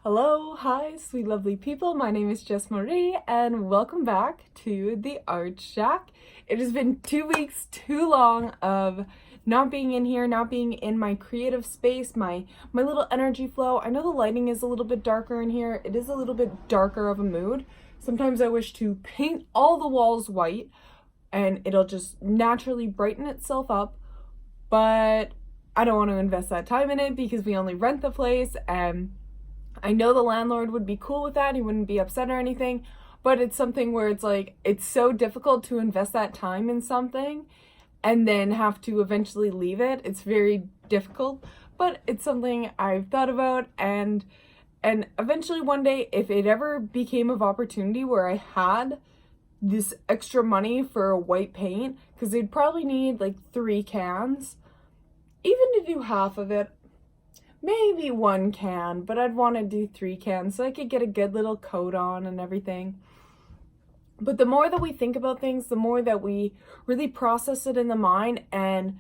Hello, hi, sweet lovely people. My name is Jess Marie and welcome back to the Art Shack. It has been 2 weeks too long of not being in here, not being in my creative space, my little energy flow. I know the lighting is a little bit darker in here. It is a little bit darker of a mood. Sometimes I wish to paint all the walls white and it'll just naturally brighten itself up, but I don't want to invest that time in it because we only rent the place, and I know the landlord would be cool with that. He wouldn't be upset or anything, but it's something where it's like, it's so difficult to invest that time in something and then have to eventually leave it. It's very difficult, but it's something I've thought about, and eventually one day, if it ever became of opportunity where I had this extra money for a white paint, because they'd probably need like 3 cans, even to do half of it. Maybe 1 can, but I'd want to do 3 cans so I could get a good little coat on and everything. But the more that we think about things, the more that we really process it in the mind and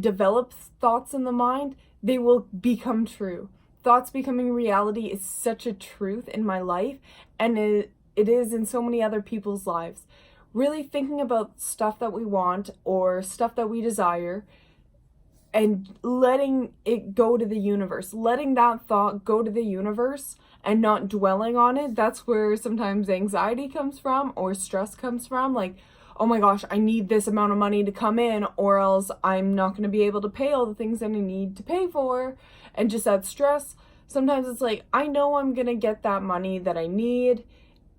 develop thoughts in the mind, they will become true. Thoughts becoming reality is such a truth in my life, and it is in so many other people's lives. Really thinking about stuff that we want or stuff that we desire and letting it go to the universe, letting that thought go to the universe and not dwelling on it. That's where sometimes anxiety comes from or stress comes from. Like, oh my gosh, I need this amount of money to come in or else I'm not going to be able to pay all the things that I need to pay for. And just that stress. Sometimes it's like, I know I'm going to get that money that I need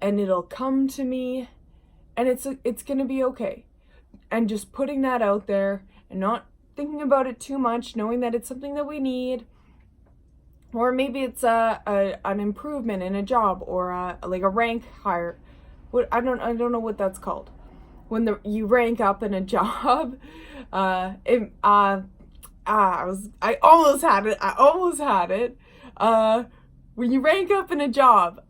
and it'll come to me and it's going to be okay. And just putting that out there and not thinking about it too much, knowing that it's something that we need, or maybe it's an improvement in a job or like a rank higher. What I don't know what that's called when you rank up in a job. I almost had it. When you rank up in a job.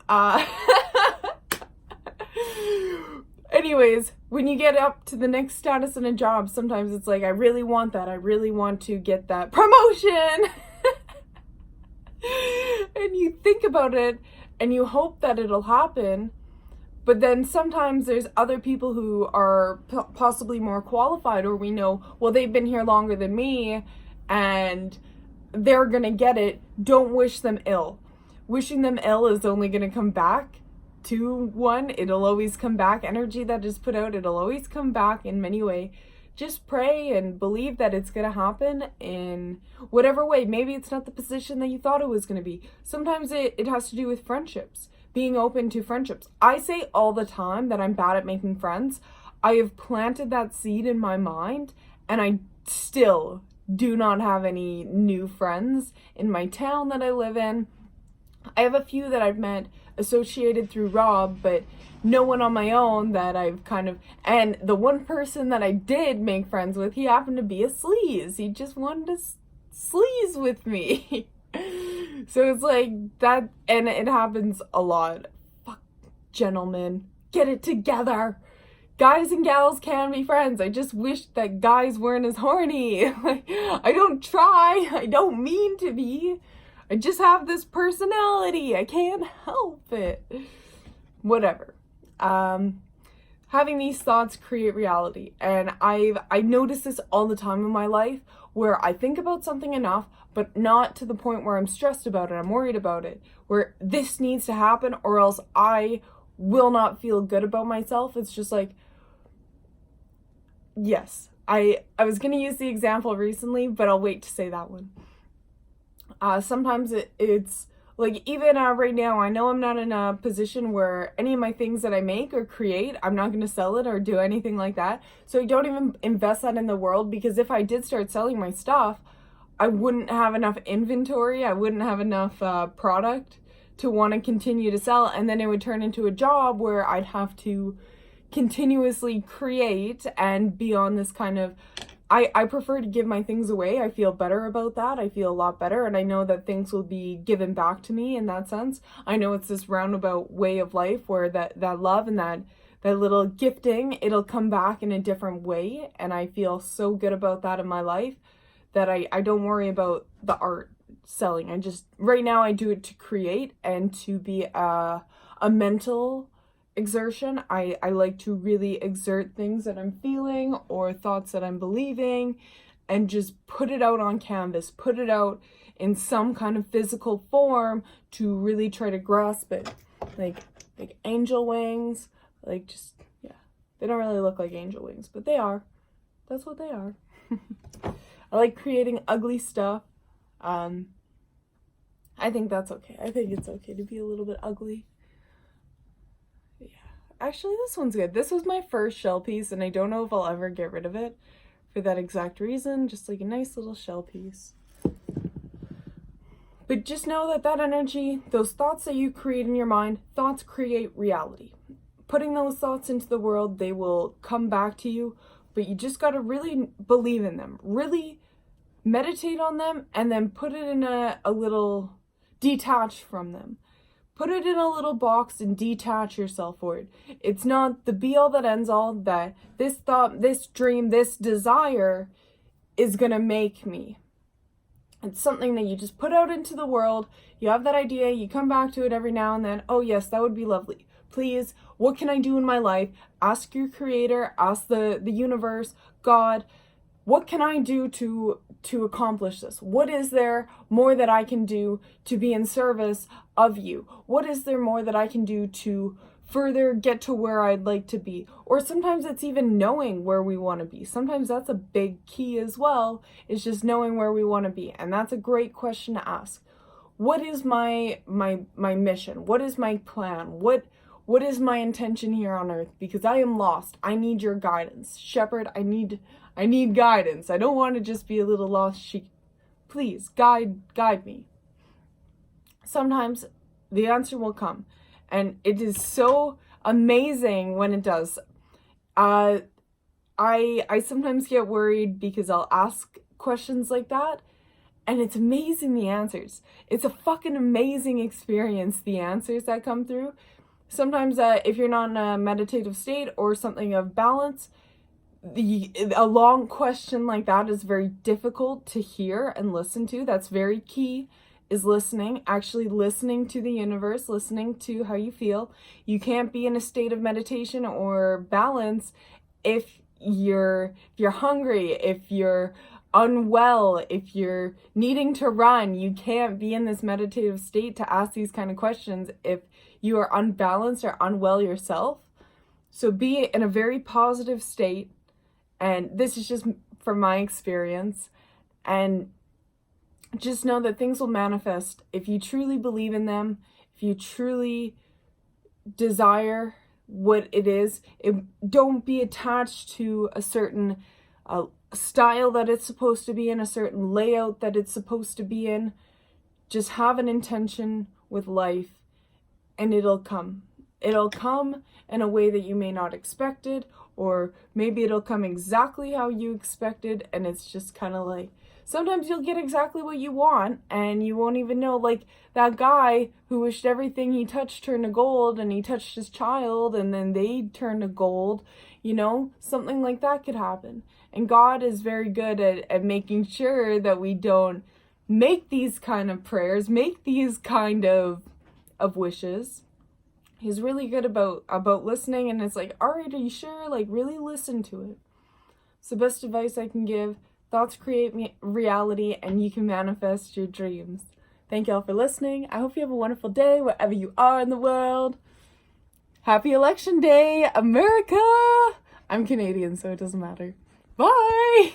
Anyways, when you get up to the next status in a job, sometimes it's like, I really want that. I really want to get that promotion. And you think about it and you hope that it'll happen. But then sometimes there's other people who are possibly more qualified, or we know, well, they've been here longer than me and they're going to get it. Don't wish them ill. Wishing them ill is only going to come back to one. It'll always come back. Energy that is put out, it'll always come back in many ways. Just pray and believe that it's going to happen in whatever way. Maybe it's not the position that you thought it was going to be. Sometimes it has to do with friendships, being open to friendships. I say all the time that I'm bad at making friends. I have planted that seed in my mind and I still do not have any new friends in my town that I live in. I have a few that I've met associated through Rob, but no one on my own that I've kind of, and the one person that I did make friends with, he happened to be a sleaze. He just wanted to sleaze with me. So it's like that, and it happens a lot. Fuck, gentlemen, get it together. Guys and gals can be friends. I just wish that guys weren't as horny. Like, I don't try. I don't mean to be. I just have this personality. I can't help it. Whatever. Having these thoughts create reality. And I notice this all the time in my life where I think about something enough, but not to the point where I'm stressed about it. I'm worried about it. Where this needs to happen or else I will not feel good about myself. It's just like, yes. I was going to use the example recently, but I'll wait to say that one. Sometimes it's like, even right now, I know I'm not in a position where any of my things that I make or create, I'm not going to sell it or do anything like that. So I don't even invest that in the world, because if I did start selling my stuff, I wouldn't have enough inventory. I wouldn't have enough product to want to continue to sell. And then it would turn into a job where I'd have to continuously create and be on this kind of, I prefer to give my things away. I feel better about that. I feel a lot better. And I know that things will be given back to me in that sense. I know it's this roundabout way of life where that love and that little gifting, it'll come back in a different way. And I feel so good about that in my life that I don't worry about the art selling. Right now I do it to create and to be a mental exertion. I like to really exert things that I'm feeling or thoughts that I'm believing and just put it out on canvas, put it out in some kind of physical form to really try to grasp it. Like angel wings, like just, yeah. They don't really look like angel wings, but they are. That's what they are. I like creating ugly stuff. I think that's okay. I think it's okay to be a little bit ugly. Yeah. Actually, this one's good. This was my first shell piece, and I don't know if I'll ever get rid of it for that exact reason. Just like a nice little shell piece. But just know that that energy, those thoughts that you create in your mind, thoughts create reality. Putting those thoughts into the world, they will come back to you, but you just got to really believe in them. Really meditate on them and then put it in a little, detach from them. Put it in a little box and detach yourself for it. It's not the be all that ends all, that this thought, this dream, this desire is going to make me. It's something that you just put out into the world. You have that idea, you come back to it every now and then. Oh yes, that would be lovely. Please, what can I do in my life? Ask your creator, ask the universe, God, what can I do to accomplish this? What is there more that I can do to be in service of you? What is there more that I can do to further get to where I'd like to be? Or sometimes it's even knowing where we want to be. Sometimes that's a big key as well, is just knowing where we want to be. And that's a great question to ask. What is my mission? What is my plan? What is my intention here on earth? Because I am lost. I need your guidance. Shepherd, I need guidance. I don't want to just be a little lost sheep. Please guide me. Sometimes the answer will come, and it is so amazing when it does. I sometimes get worried because I'll ask questions like that, and it's amazing the answers. It's a fucking amazing experience, the answers that come through. Sometimes if you're not in a meditative state or something of balance, a long question like that is very difficult to hear and listen to. That's very key, is listening, actually listening to the universe, listening to how you feel. You can't be in a state of meditation or balance if you're hungry, if you're unwell, if you're needing to run. You can't be in this meditative state to ask these kind of questions if you are unbalanced or unwell yourself. So be in a very positive state. And this is just from my experience. And just know that things will manifest if you truly believe in them, if you truly desire what it is. Don't be attached to a certain style that it's supposed to be in, a certain layout that it's supposed to be in. Just have an intention with life, and it'll come. It'll come in a way that you may not expect it, or maybe it'll come exactly how you expected, and it's just kind of like, sometimes you'll get exactly what you want, and you won't even know, like that guy who wished everything he touched turned to gold, and he touched his child, and then they turned to gold, you know? Something like that could happen. And God is very good at making sure that we don't make these kind of prayers, make these kind of wishes. He's really good about listening, and it's like, all right, are you sure? Like, really listen to it. It's the best advice I can give. Thoughts create reality, and you can manifest your dreams. Thank y'all for listening. I hope you have a wonderful day wherever you are in the world. Happy Election Day, America! I'm Canadian, so it doesn't matter. Bye!